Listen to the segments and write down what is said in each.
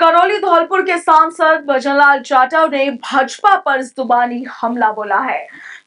करौली धौलपुर के सांसद भजनलाल जाटव ने भाजपा पर जुबानी हमला बोला है।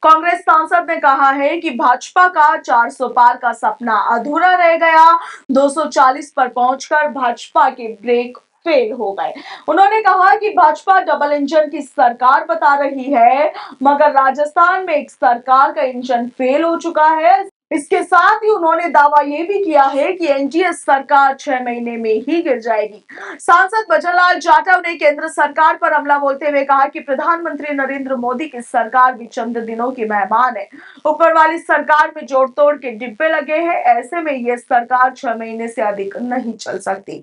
कांग्रेस सांसद ने कहा है कि भाजपा का 400 पार का सपना अधूरा रह गया। 240 पर पहुंचकर भाजपा के ब्रेक फेल हो गए। उन्होंने कहा कि भाजपा डबल इंजन की सरकार बता रही है, मगर राजस्थान में एक सरकार का इंजन फेल हो चुका है। इसके साथ ही उन्होंने दावा ये भी किया है कि एनडीए सरकार 6 महीने में ही गिर जाएगी। सांसद भजनलाल जाटव ने केंद्र सरकार पर हमला बोलते हुए कहा कि प्रधानमंत्री नरेंद्र मोदी की सरकार भी चंद दिनों की मेहमान है। ऊपर वाली सरकार में जोड़ तोड़ के डिब्बे लगे हैं, ऐसे में ये सरकार 6 महीने से अधिक नहीं चल सकती।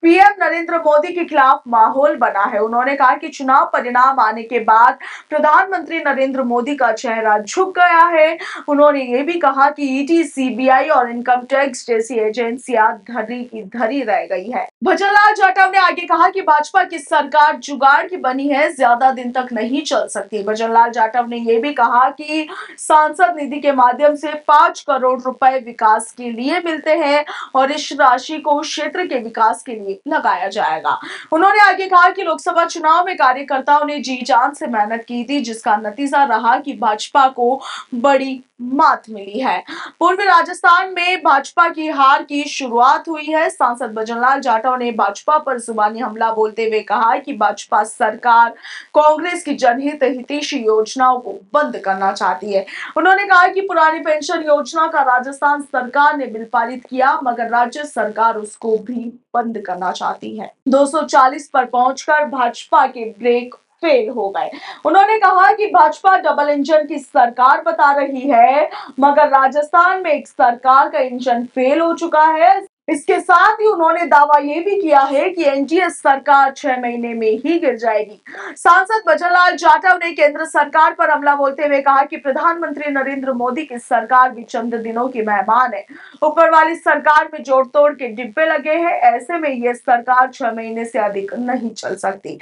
पीएम नरेंद्र मोदी के खिलाफ माहौल बना है। उन्होंने कहा कि चुनाव परिणाम आने के बाद प्रधानमंत्री नरेंद्र मोदी का चेहरा झुक गया है। उन्होंने ये भी कहा कि ईडी, सीबीआई और इनकम टैक्स जैसी एजेंसियां धरी की धरी रह गई है। भजनलाल जाटव ने आगे कहा कि भाजपा की सरकार जुगाड़ की बनी है, ज्यादा दिन तक नहीं चल सकती। भजनलाल जाटव ने यह भी कहा कि सांसद निधि के माध्यम से 5 करोड़ रुपए विकास के लिए मिलते हैं और इस राशि को क्षेत्र के विकास के लिए लगाया जाएगा। उन्होंने आगे कहा कि लोकसभा चुनाव में कार्यकर्ताओं ने जी जान से मेहनत की थी, जिसका नतीजा रहा कि भाजपा को बड़ी मात मिली है। पूर्वी राजस्थान में भाजपा की हार की शुरुआत हुई है। सांसद भजनलाल जाटव ने भाजपा पर जुबानी हमला बोलते हुए कहा कि भाजपा सरकार कांग्रेस की जनहित हितैषी योजनाओं को बंद करना चाहती है। उन्होंने कहा कि पुरानी पेंशन योजना का राजस्थान सरकार ने बिल पारित किया, मगर राज्य सरकार उसको भी बंद करना चाहती है। 240 पर पहुंचकर भाजपा के ब्रेक फेल हो गए। उन्होंने कहा कि भाजपा डबल इंजन की सरकार बता रही है, मगर राजस्थान में एक सरकार का इंजन फेल हो चुका है। इसके साथ ही उन्होंने दावा ये भी किया है कि एनडीए सरकार 6 महीने में ही गिर जाएगी। सांसद भजनलाल जाटव ने केंद्र सरकार पर हमला बोलते हुए कहा कि प्रधानमंत्री नरेंद्र मोदी की सरकार भी चंद दिनों की मेहमान है। ऊपर वाली सरकार में जोड़ तोड़ के डिब्बे लगे हैं, ऐसे में ये सरकार 6 महीने से अधिक नहीं चल सकती।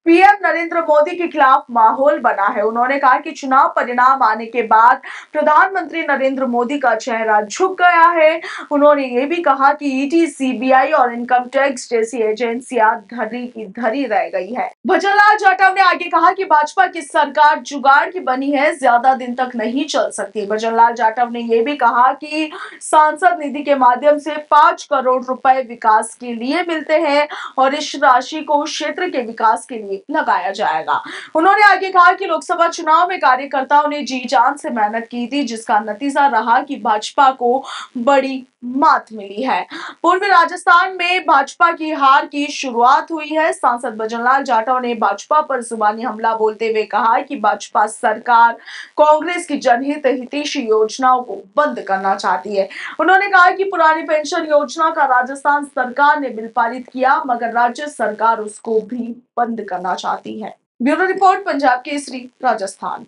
पीएम नरेंद्र मोदी के खिलाफ माहौल बना है। उन्होंने कहा कि चुनाव परिणाम आने के बाद प्रधानमंत्री नरेंद्र मोदी का चेहरा झुक गया है। उन्होंने ये भी कहा कि ईडी, सीबीआई और इनकम टैक्स जैसी एजेंसियां धरी की धरी रह गई है। भजनलाल जाटव ने आगे कहा कि भाजपा की सरकार जुगाड़ की बनी है, ज्यादा दिन तक नहीं चल सकती। भजनलाल जाटव ने यह भी कहा कि सांसद निधि के माध्यम से 5 करोड़ रुपए विकास के लिए मिलते हैं और इस राशि को क्षेत्र के विकास के लिए लगाया जाएगा। उन्होंने आगे कहा कि लोकसभा चुनाव में कार्यकर्ताओं ने जी जान से मेहनत की थी, जिसका नतीजा रहा कि भाजपा को बड़ी मात मिली है। पूर्वी राजस्थान में भाजपा की हार की शुरुआत हुई है। सांसद भजनलाल जाटव ने भाजपा पर जुबानी हमला बोलते हुए कहा कि भाजपा सरकार कांग्रेस की जनहित हितैषी योजनाओं को बंद करना चाहती है। उन्होंने कहा कि पुरानी पेंशन योजना का राजस्थान सरकार ने बिल पारित किया, मगर राज्य सरकार उसको भी बंद करना चाहती है। Bureau report, Punjab Kesari, Rajasthan.